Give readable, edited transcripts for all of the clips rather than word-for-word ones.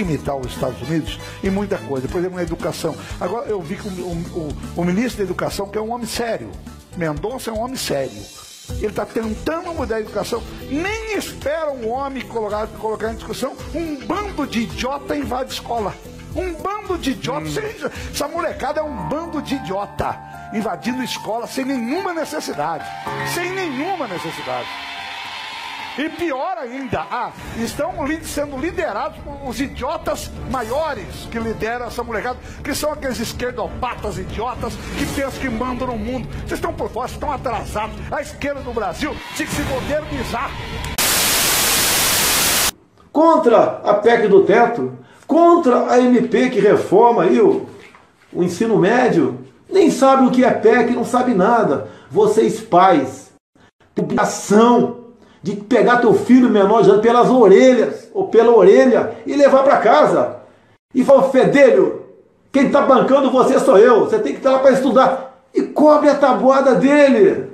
imitar os Estados Unidos em muita coisa, por exemplo, na educação. Agora eu vi que o ministro da Educação, que é um homem sério, Mendonça é um homem sério, ele está tentando mudar a educação, nem espera um homem colocar em discussão, um bando de idiota invade escola. Um bando de idiota, essa molecada é um bando de idiota, invadindo escola sem nenhuma necessidade. Sem nenhuma necessidade. E pior ainda, estão sendo liderados por os idiotas maiores que lideram essa molecada, que são aqueles esquerdopatas idiotas que pensam que mandam no mundo. Vocês estão por fora, vocês estão atrasados. A esquerda do Brasil tinha que se modernizar. Contra a PEC do teto, contra a MP que reforma aí o ensino médio, nem sabe o que é PEC, não sabe nada. Vocês pais, obrigação de pegar teu filho menor já pelas orelhas, ou pela orelha, e levar para casa. E falar, fedelho, quem está bancando você sou eu, você tem que estar lá para estudar. E cobre a tabuada dele.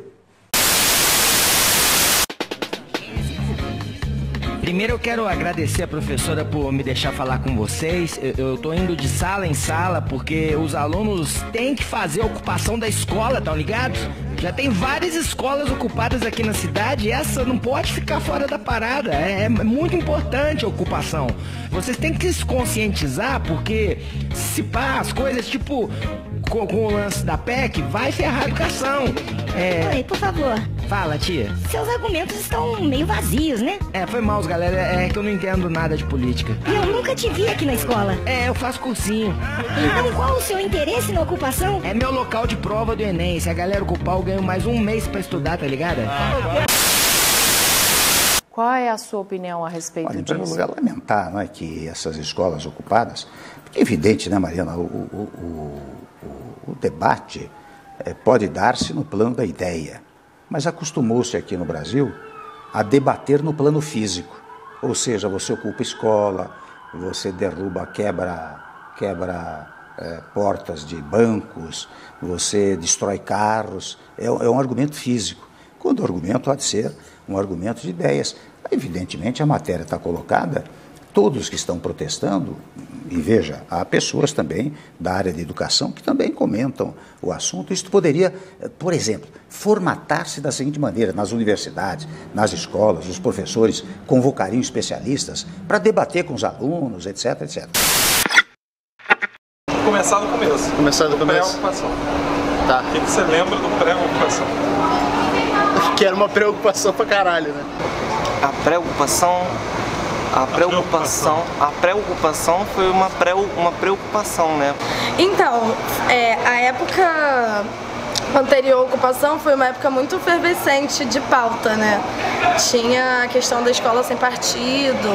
Primeiro eu quero agradecer a professora por me deixar falar com vocês. Eu tô indo de sala em sala porque os alunos têm que fazer a ocupação da escola, tá ligado? Já tem várias escolas ocupadas aqui na cidade e essa não pode ficar fora da parada. É muito importante a ocupação. Vocês têm que se conscientizar porque se pá, as coisas tipo com o lance da PEC vai ferrar a educação. Oi, por favor. Fala, tia. Seus argumentos estão meio vazios, né? Foi mal, galera. É que eu não entendo nada de política. Eu nunca te vi aqui na escola. Eu faço cursinho. Então qual o seu interesse na ocupação? É meu local de prova do Enem. Se a galera ocupar, eu ganho mais um mês pra estudar, tá ligado? Qual é a sua opinião a respeito disso? Em primeiro lugar, lamentar, não é, que essas escolas ocupadas... Porque é evidente, né, Mariana, o debate pode dar-se no plano da ideia, mas acostumou-se aqui no Brasil a debater no plano físico. Ou seja, você ocupa escola, você derruba, quebra portas de bancos, você destrói carros, é um argumento físico. Quando o argumento há de ser um argumento de ideias. Evidentemente, a matéria está colocada, todos que estão protestando, e veja, há pessoas também da área de educação que também comentam o assunto. Isso poderia, por exemplo, formatar-se da seguinte maneira: nas universidades, nas escolas, os professores convocariam especialistas para debater com os alunos, etc, etc. Começar do começo. Começar do começo? Pré-ocupação. Tá. O que você lembra do pré-ocupação? Que era uma preocupação pra caralho, né? A pré-ocupação foi uma preocupação, né? Então, a época anterior à ocupação foi uma época muito efervescente de pauta, né? Tinha a questão da escola sem partido,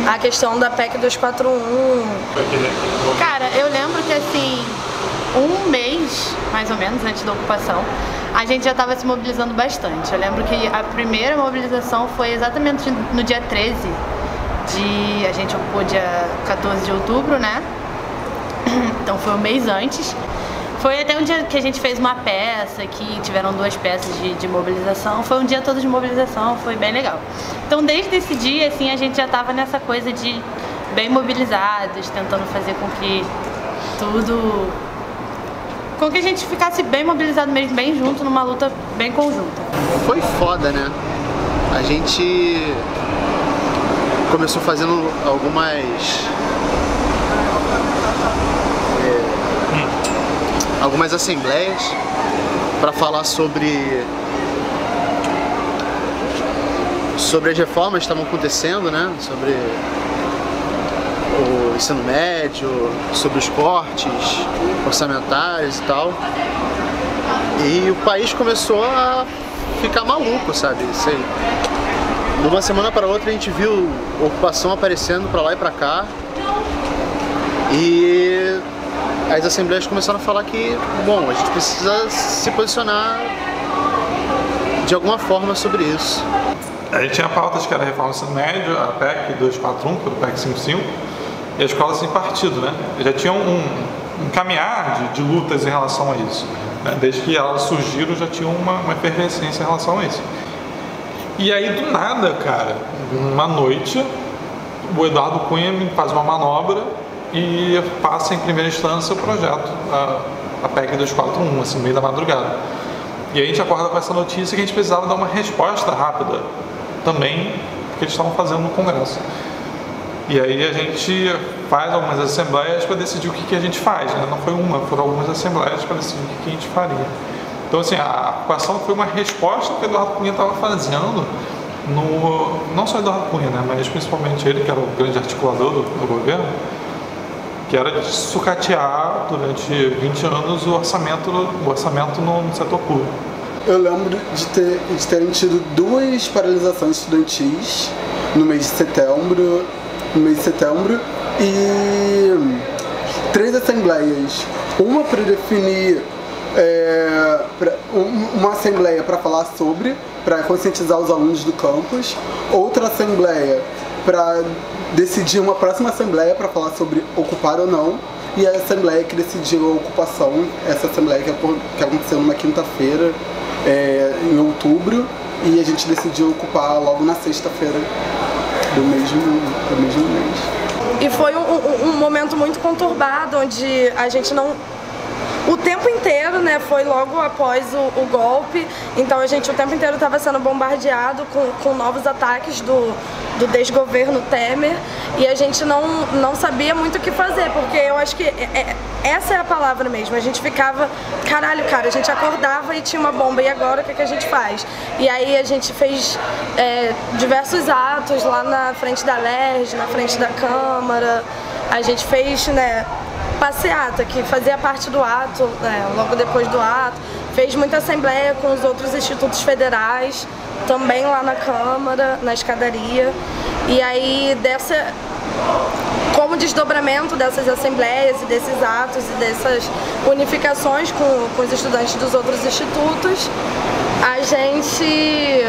a questão da PEC 241. Cara, eu lembro que assim, um mês, mais ou menos, antes da ocupação, a gente já estava se mobilizando bastante. Eu lembro que a primeira mobilização foi exatamente no dia 13 a gente ocupou dia 14 de outubro, né? Então foi um mês antes. Foi até um dia que a gente fez uma peça, que tiveram 2 peças de mobilização. Foi um dia todo de mobilização, foi bem legal. Então desde esse dia, assim, a gente já estava nessa coisa de bem mobilizados, tentando fazer com que a gente ficasse bem mobilizado mesmo, bem junto, numa luta bem conjunta. Foi foda, né? A gente começou fazendo algumas assembleias para falar sobre as reformas que estavam acontecendo, né? Sobre o ensino médio, sobre os cortes orçamentários e tal. E o país começou a ficar maluco, sabe? Isso aí. De uma semana para outra a gente viu ocupação aparecendo para lá e para cá. E as assembleias começaram a falar que, bom, a gente precisa se posicionar de alguma forma sobre isso. A gente tinha pautas que era a reforma do ensino médio, a PEC 241, que era o PEC 55, e a escola sem partido, né? Já tinha um caminhar de lutas em relação a isso, né? Desde que elas surgiram já tinha uma efervescência em relação a isso. E aí do nada, cara, uma noite, o Eduardo Cunha me faz uma manobra e passa em primeira instância o projeto, a PEC 241, assim, no meio da madrugada. E a gente acorda com essa notícia que a gente precisava dar uma resposta rápida também, porque eles estavam fazendo no Congresso. E aí a gente faz algumas assembleias para decidir o que a gente faz, né? Não foi uma, foram algumas assembleias para decidir o que a gente faria. Então, assim, a ocupação foi uma resposta que o Eduardo Cunha estava fazendo, não só o Eduardo Cunha, né? Mas principalmente ele, que era o grande articulador do governo, que era de sucatear durante 20 anos o orçamento no setor público. Eu lembro de terem tido 2 paralisações estudantis no mês de setembro e 3 assembleias. Uma para definir uma assembleia para falar sobre, para conscientizar os alunos do campus, outra assembleia para decidir uma próxima assembleia para falar sobre ocupar ou não, e a assembleia que decidiu a ocupação, essa assembleia que aconteceu numa quinta-feira, em outubro, e a gente decidiu ocupar logo na sexta-feira do mesmo mês. E foi um momento muito conturbado, onde a gente não... O tempo inteiro, né, foi logo após o golpe, então a gente o tempo inteiro estava sendo bombardeado com novos ataques do desgoverno Temer, e a gente não sabia muito o que fazer, porque eu acho que essa é a palavra mesmo, a gente ficava, caralho, cara, a gente acordava e tinha uma bomba, e agora o que a gente faz? E aí a gente fez diversos atos lá na frente da LERJ, na frente da Câmara, a gente fez, né, passeata, que fazia parte do ato, né, logo depois do ato, fez muita assembleia com os outros institutos federais, também lá na Câmara, na escadaria, e aí como desdobramento dessas assembleias e desses atos e dessas unificações com os estudantes dos outros institutos, a gente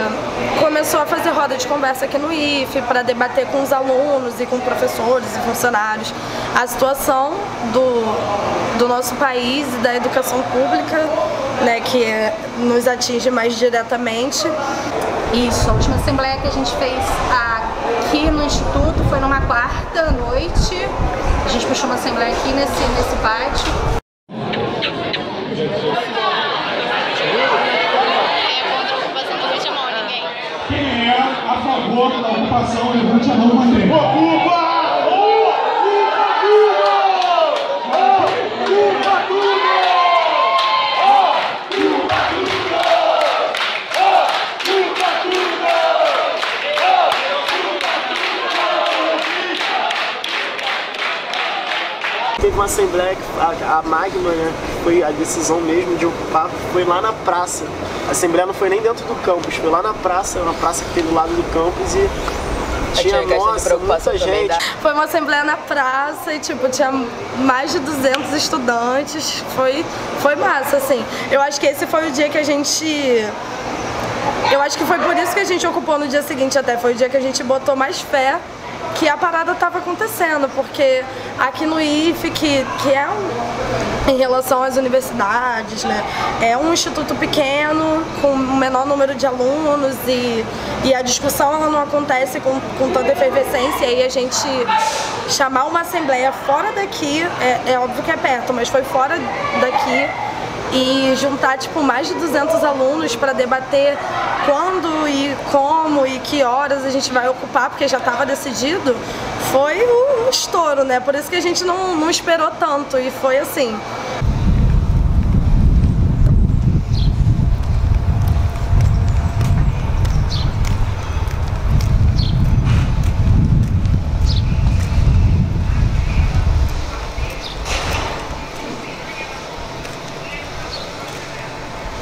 começou a fazer roda de conversa aqui no IFE para debater com os alunos e com professores e funcionários a situação do nosso país e da educação pública, né, que nos atinge mais diretamente. Isso, a última assembleia que a gente fez aqui no Instituto foi numa quarta noite. A gente puxou uma assembleia aqui nesse pátio. Quem é a favor da ocupação, levante a mão, mantém. Ocupa! Teve uma assembleia, a Magma, né, foi a decisão mesmo de ocupar, foi lá na praça. A assembleia não foi nem dentro do campus, foi lá na praça que tem do lado do campus, e tinha, nossa, muita gente. Foi uma assembleia na praça e, tipo, tinha mais de 200 estudantes, foi massa, assim. Eu acho que esse foi o dia que a gente... Eu acho que foi por isso que a gente ocupou no dia seguinte até, foi o dia que a gente botou mais fé que a parada estava acontecendo, porque aqui no IFE, que é em relação às universidades, né, é um instituto pequeno, com um menor número de alunos e a discussão ela não acontece com tanta efervescência, e a gente chamar uma assembleia fora daqui, é óbvio que é perto, mas foi fora daqui, e juntar tipo mais de 200 alunos para debater quando e como e que horas a gente vai ocupar, porque já estava decidido, foi um estouro, né? Por isso que a gente não esperou tanto, e foi assim.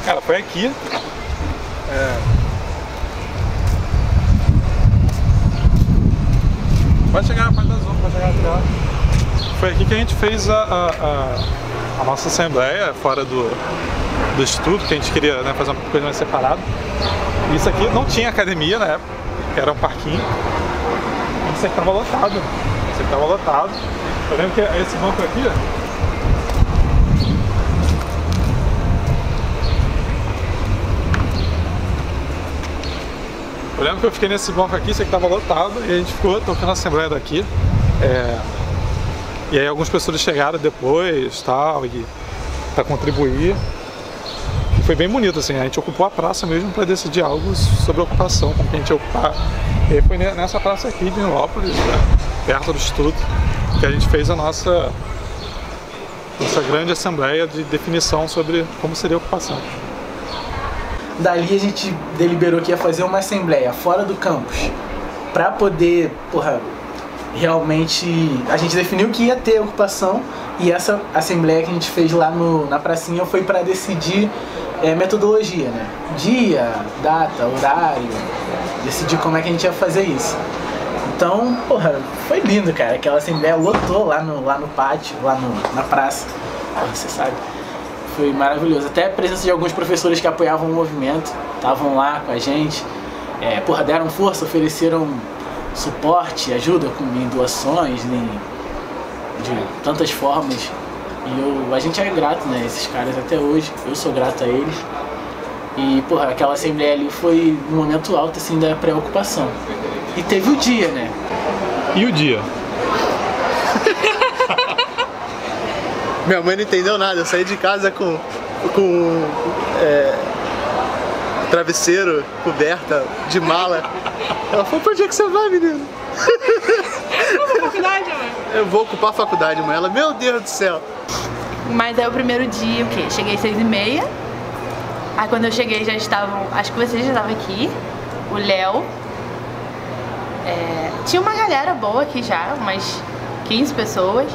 Cara, foi aqui. Pode chegar, pode dar zoom, pode chegar até lá. Foi aqui que a gente fez a nossa assembleia fora do instituto, que a gente queria, né, fazer uma coisa mais separada. Isso aqui não tinha academia na época, era um parquinho. Isso aqui estava lotado. Isso aqui estava lotado. Eu lembro que esse banco aqui, ó, eu lembro que eu fiquei nesse banco aqui, isso aqui estava lotado, e a gente ficou tocando a assembleia daqui. E aí alguns professores chegaram depois, tal, e para contribuir. E foi bem bonito, assim, a gente ocupou a praça mesmo para decidir algo sobre a ocupação, como que a gente ia ocupar. E aí foi nessa praça aqui de Nilópolis, né, perto do instituto, que a gente fez a nossa grande assembleia de definição sobre como seria a ocupação. Dali a gente deliberou que ia fazer uma assembleia fora do campus para poder, realmente a gente definiu que ia ter ocupação, e essa assembleia que a gente fez lá na pracinha foi para decidir metodologia, né? Dia, data, horário, decidir como é que a gente ia fazer isso. Então, foi lindo, cara. Aquela assembleia lotou lá no pátio, na praça, você sabe. Foi maravilhoso. Até a presença de alguns professores que apoiavam o movimento estavam lá com a gente. Deram força, ofereceram suporte, ajuda em doações, de tantas formas. E a gente é grato, né, esses caras até hoje. Eu sou grato a eles. E, aquela assembleia ali foi no momento alto, assim, da preocupação. E teve o dia, né? E o dia? Minha mãe não entendeu nada, eu saí de casa com travesseiro, coberta, de mala. Ela falou, pra onde é que você vai, menino? Eu vou pra faculdade, mãe. Eu vou ocupar a faculdade, mãe. Ela, meu Deus do céu. Mas é o primeiro dia, o quê? Cheguei às 6h30. Aí quando eu cheguei já estavam, acho que vocês já estavam aqui, o Léo. Tinha uma galera boa aqui já, umas 15 pessoas,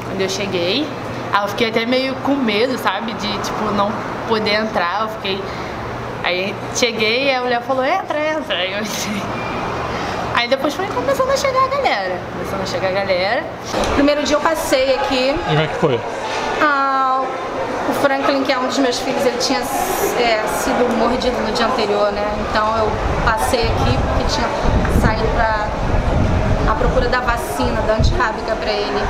quando eu cheguei. Aí eu fiquei até meio com medo, sabe, de não poder entrar, eu fiquei... Aí cheguei e a mulher falou, entra. Aí depois foi começando a chegar a galera. Primeiro dia eu passei aqui. E como é que foi? O Franklin, que é um dos meus filhos, ele tinha sido mordido no dia anterior, né? Então eu passei aqui porque tinha saído à procura da vacina, da antirrábica para ele.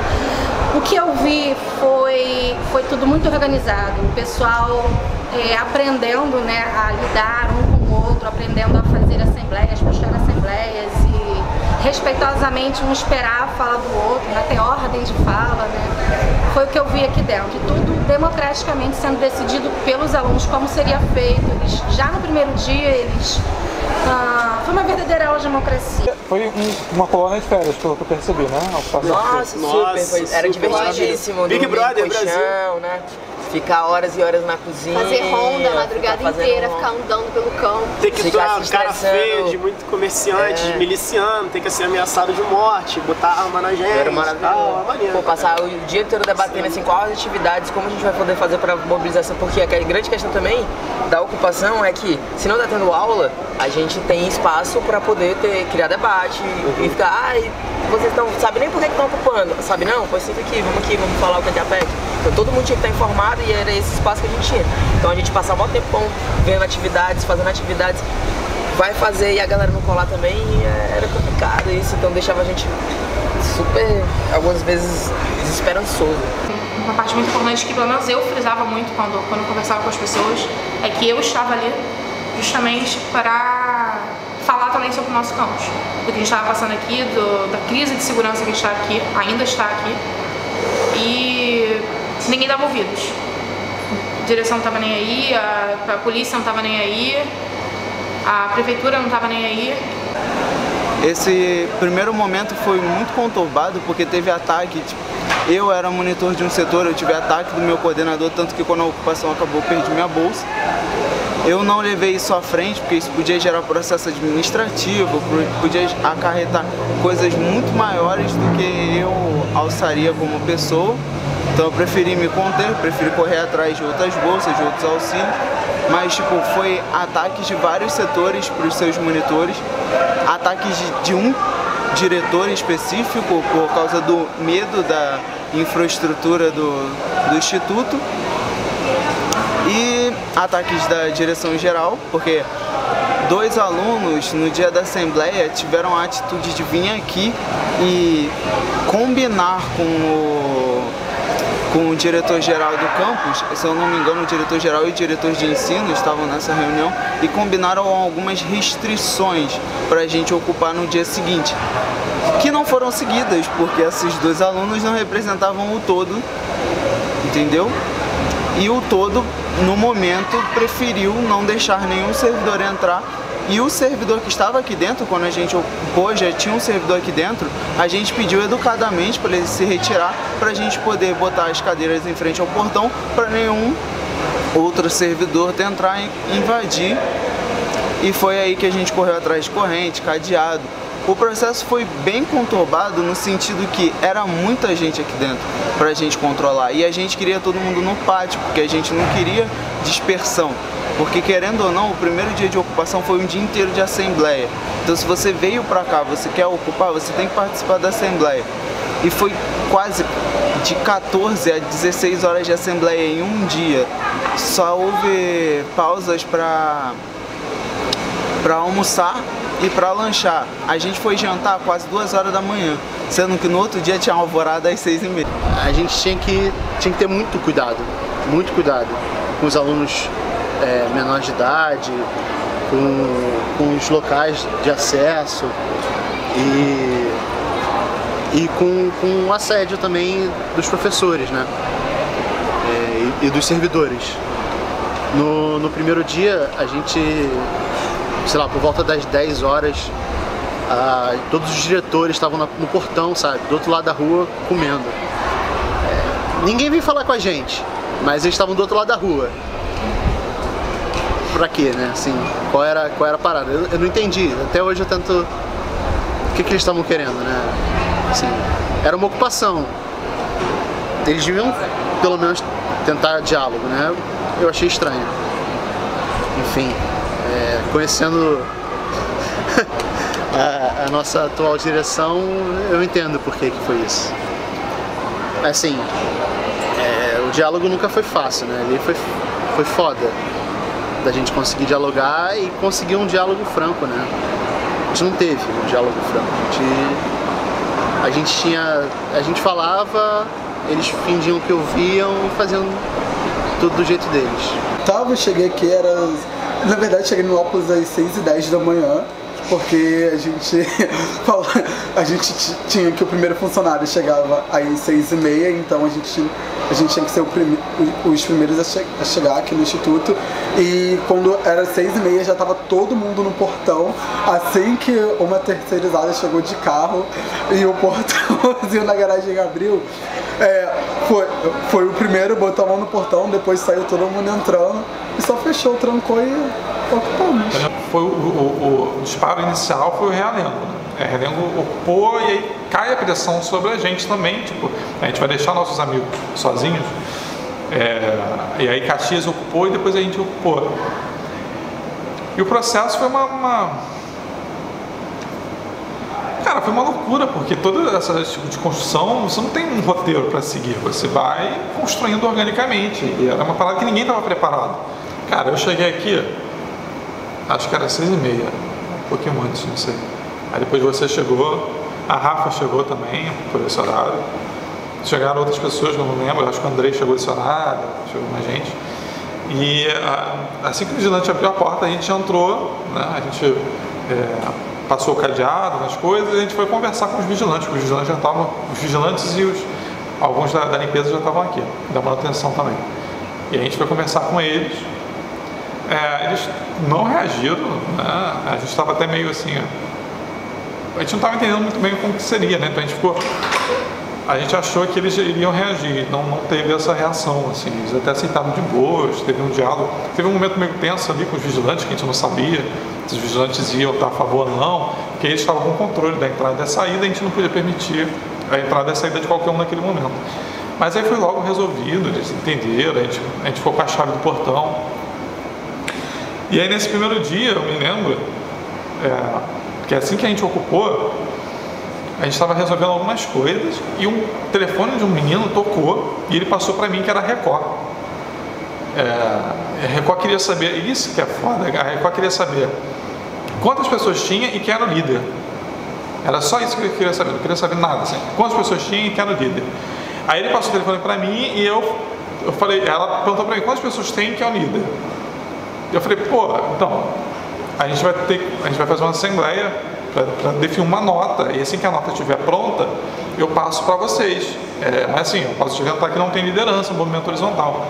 O que eu vi foi tudo muito organizado, o pessoal aprendendo, né, a lidar um com o outro, aprendendo a fazer assembleias, puxar assembleias e respeitosamente um esperar a fala do outro, né, ter ordem de fala, né. Foi o que eu vi aqui dentro, e tudo democraticamente sendo decidido pelos alunos como seria feito. Já no primeiro dia foi uma verdadeira aula de democracia. Foi uma colônia de férias, pelo que eu percebi, né? Super, era divertidíssimo. Big Brother, Brasil, né? Ficar horas e horas na cozinha. Fazer ronda a madrugada inteira, ficar andando pelo campo. Ter que dar cara feia de muito comerciante, de miliciano, ter que ser ameaçado de morte, botar arma na gente. Era maravilhoso. Passar o dia inteiro debatendo assim, quais as atividades, como a gente vai poder fazer para mobilização, porque a grande questão também da ocupação é que, se não tá tendo aula, a gente tem espaço para poder criar debate e ficar, vocês não sabem nem por que estão ocupando, sabe não? Pois senta aqui, vamos falar o que é a PEC. Então todo mundo tinha que estar informado e era esse espaço que a gente tinha. Então a gente passava o tempo vendo atividades, fazendo atividades. vai fazer e a galera não colar também, era complicado isso, então deixava a gente super, algumas vezes, desesperançoso. Uma parte muito importante que pelo menos eu frisava muito quando eu conversava com as pessoas é que eu estava ali justamente para falar também sobre o nosso campus, do que a gente estava passando aqui, da crise de segurança que a gente está aqui, ainda está aqui, e ninguém dava ouvidos. A direção não estava nem aí, a polícia não estava nem aí, a prefeitura não estava nem aí. Esse primeiro momento foi muito conturbado porque teve ataque. Eu era monitor de um setor, eu tive ataque do meu coordenador, tanto que quando a ocupação acabou eu perdi minha bolsa. Eu não levei isso à frente porque isso podia gerar processo administrativo, podia acarretar coisas muito maiores do que eu alçaria como pessoa. Então eu preferi me conter, preferi correr atrás de outras bolsas, de outros auxílios. Mas tipo, foi ataques de vários setores para os seus monitores, ataques de um diretor específico por causa do medo da infraestrutura do instituto e ataques da direção geral, porque 2 alunos no dia da assembleia tiveram a atitude de vir aqui e combinar com o diretor-geral do campus, se eu não me engano o diretor-geral e o diretor de ensino estavam nessa reunião e combinaram algumas restrições para a gente ocupar no dia seguinte, que não foram seguidas, porque esses 2 alunos não representavam o todo, entendeu? E o todo, no momento, preferiu não deixar nenhum servidor entrar. E o servidor que estava aqui dentro, quando a gente ocupou, já tinha um servidor aqui dentro, a gente pediu educadamente para ele se retirar, para a gente poder botar as cadeiras em frente ao portão, para nenhum outro servidor tentar invadir. E foi aí que a gente correu atrás de corrente, cadeado. O processo foi bem conturbado no sentido que era muita gente aqui dentro para a gente controlar. E a gente queria todo mundo no pátio, porque a gente não queria dispersão. Porque querendo ou não, o primeiro dia de ocupação foi um dia inteiro de assembleia. Então se você veio para cá, você quer ocupar, você tem que participar da assembleia. E foi quase de 14 a 16 horas de assembleia em um dia. Só houve pausas para almoçar e para lanchar. A gente foi jantar quase 2 horas da manhã, sendo que no outro dia tinha alvorada às 6h30. A gente tinha que ter muito cuidado com os alunos menores de idade, com os locais de acesso e com o assédio também dos professores, né? E dos servidores. No primeiro dia, a gente, sei lá, por volta das 10 horas, todos os diretores estavam no portão, sabe, do outro lado da rua, comendo. Ninguém veio falar com a gente, mas eles estavam do outro lado da rua. Pra quê, né? Assim, qual era a parada? Eu não entendi. Até hoje eu tento... O que eles estavam querendo, né? Assim, era uma ocupação. Eles deviam, pelo menos, tentar diálogo, né? Eu achei estranho. Enfim, conhecendo a nossa atual direção, eu entendo por que foi isso. Assim, o diálogo nunca foi fácil, né? Ali foi foda da gente conseguir dialogar e conseguir um diálogo franco, né? A gente não teve um diálogo franco. A gente falava, eles fingiam que ouviam e faziam tudo do jeito deles. Cheguei aqui, na verdade cheguei no Óculos às 6h10 da manhã, porque a gente tinha que o primeiro funcionário chegava às 6h30, então a gente tinha que ser os primeiros a chegar aqui no instituto, e quando era 6h30 já estava todo mundo no portão. Assim que uma terceirizada chegou de carro e o portãozinho na garagem abriu, foi o primeiro, botou a mão no portão, depois saiu todo mundo entrando e só fechou, trancou e ocupamos. O disparo inicial foi o Realengo, né? Realengo ocupou e aí cai a pressão sobre a gente também, tipo, a gente vai deixar nossos amigos sozinhos, e aí Caxias ocupou e depois a gente ocupou. E o processo foi Cara, foi uma loucura, porque toda essa tipo de construção, você não tem um roteiro para seguir, você vai construindo organicamente, e era uma parada que ninguém estava preparado. Cara, eu cheguei aqui, acho que era 6h30, um pouquinho antes, não sei. Aí depois você chegou, a Rafa chegou também por esse horário. Chegaram outras pessoas, eu não lembro, acho que o Andrei chegou esse horário, chegou mais gente. E assim que o vigilante abriu a porta, a gente entrou, né? A gente passou o cadeado nas coisas e a gente foi conversar com os vigilantes, porque os vigilantes já estavam, os vigilantes e alguns da limpeza já estavam aqui, da manutenção também. E a gente foi conversar com eles. Eles não reagiram, né? A gente estava até meio assim, a gente não estava entendendo muito bem como que seria, né? Então a gente achou que eles iriam reagir, não teve essa reação, assim, eles até aceitaram de boas, teve um diálogo, teve um momento meio tenso ali com os vigilantes, que a gente não sabia se os vigilantes iam estar a favor ou não, porque eles estavam com o controle da entrada e da saída, a gente não podia permitir a entrada e a saída de qualquer um naquele momento. Mas aí foi logo resolvido, eles entenderam, a gente ficou com a chave do portão. E aí nesse primeiro dia, eu me lembro, que assim que a gente ocupou, a gente estava resolvendo algumas coisas e um telefone de um menino tocou e ele passou para mim que era a Record. A Record queria saber, isso que é foda, a Record queria saber quantas pessoas tinha e quem era o líder. Era só isso que eu queria saber, não queria saber nada, assim, quantas pessoas tinha e quem era o líder. Aí ele passou o telefone para mim e eu falei, ela perguntou para mim quantas pessoas tem e quem é o líder. Eu falei, pô, então, a gente vai fazer uma assembleia para definir uma nota, e assim que a nota estiver pronta, eu passo para vocês. Mas assim, eu posso te inventar que não tem liderança, um movimento horizontal.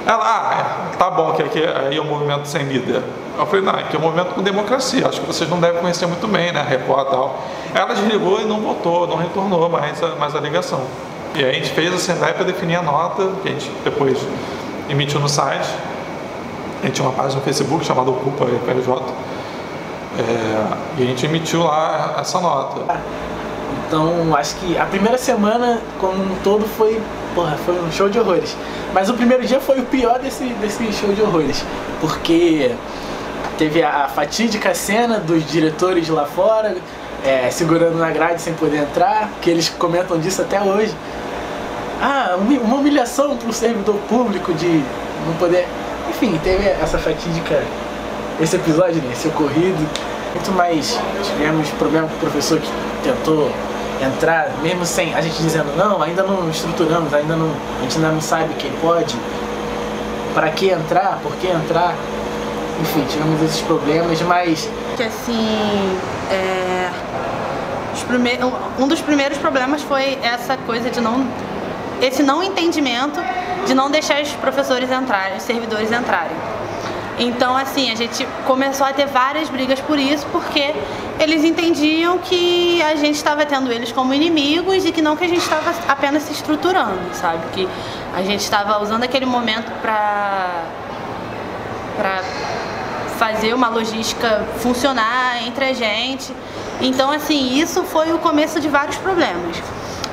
Ela, tá bom, que aí é um movimento sem líder. Eu falei, não, aqui é um movimento com democracia, acho que vocês não devem conhecer muito bem, né, a Record e tal. Ela desligou e não votou, não retornou mais a ligação. E aí a gente fez a assembleia para definir a nota, que a gente depois emitiu no site. A gente tinha uma página no Facebook chamada Ocupa FRJ. E a gente emitiu lá essa nota. Então, acho que a primeira semana, como um todo, foi um show de horrores. Mas o primeiro dia foi o pior desse show de horrores. Porque teve a fatídica cena dos diretores lá fora, segurando na grade sem poder entrar, que eles comentam disso até hoje. Uma humilhação para o servidor público de não poder... Enfim, teve essa fatídica... Esse episódio, né, esse ocorrido, muito mais. Tivemos problema com o professor que tentou entrar, mesmo sem a gente dizendo não, ainda não estruturamos, a gente ainda não sabe quem pode, para que entrar, por que entrar, enfim, tivemos esses problemas, mas... Que assim, um dos primeiros problemas foi essa coisa de esse não entendimento de não deixar os professores entrarem, os servidores entrarem. Então, assim, a gente começou a ter várias brigas por isso, porque eles entendiam que a gente estava tendo eles como inimigos e que não que a gente estava apenas se estruturando, sabe? Que a gente estava usando aquele momento para fazer uma logística funcionar entre a gente. Então, assim, isso foi o começo de vários problemas.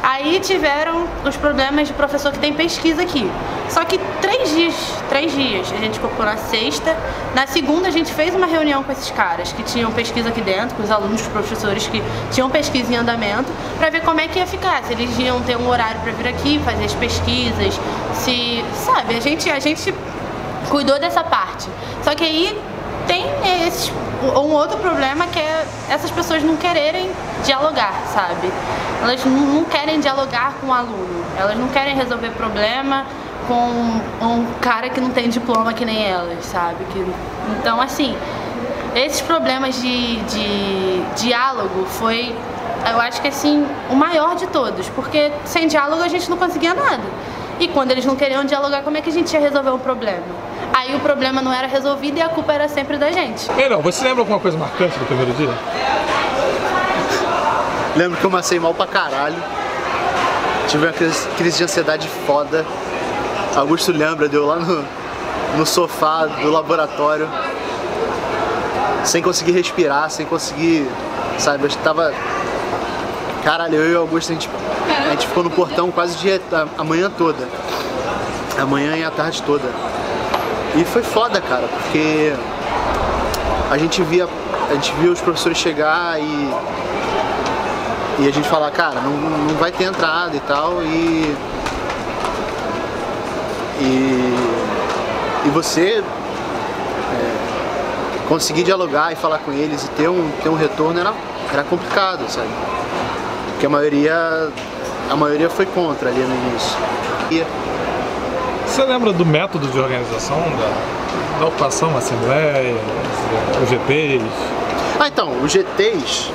Aí tiveram os problemas de professor que tem pesquisa aqui. Só que 3 dias, a gente ocupou na sexta. Na segunda a gente fez uma reunião com esses caras que tinham pesquisa aqui dentro, com os alunos, os professores que tinham pesquisa em andamento, para ver como é que ia ficar, se eles iam ter um horário para vir aqui, fazer as pesquisas, se, sabe, a gente cuidou dessa parte. Só que aí tem um outro problema, que é essas pessoas não quererem dialogar, sabe? Elas não querem dialogar com o aluno, elas não querem resolver problema com um cara que não tem diploma que nem elas, sabe? Então, assim, esses problemas de diálogo foi, eu acho que assim, o maior de todos, porque sem diálogo a gente não conseguia nada. E quando eles não queriam dialogar, como é que a gente ia resolver o problema? Aí o problema não era resolvido e a culpa era sempre da gente. Não, você lembra alguma coisa marcante do primeiro dia? Lembro que eu amassei mal pra caralho. Tive uma crise de ansiedade foda. Augusto lembra, deu lá no sofá do laboratório, sem conseguir respirar, sem conseguir, sabe, eu tava... Caralho, eu e o Augusto, a gente ficou no portão quase a manhã toda. A manhã e a tarde toda. E foi foda, cara, porque a gente via os professores chegar e a gente falar, cara, não vai ter entrada e tal, e conseguir dialogar e falar com eles e ter um retorno era complicado, sabe? Porque a maioria foi contra ali no início. Você lembra do método de organização da ocupação, assembleia, os GTs? Então, os GTs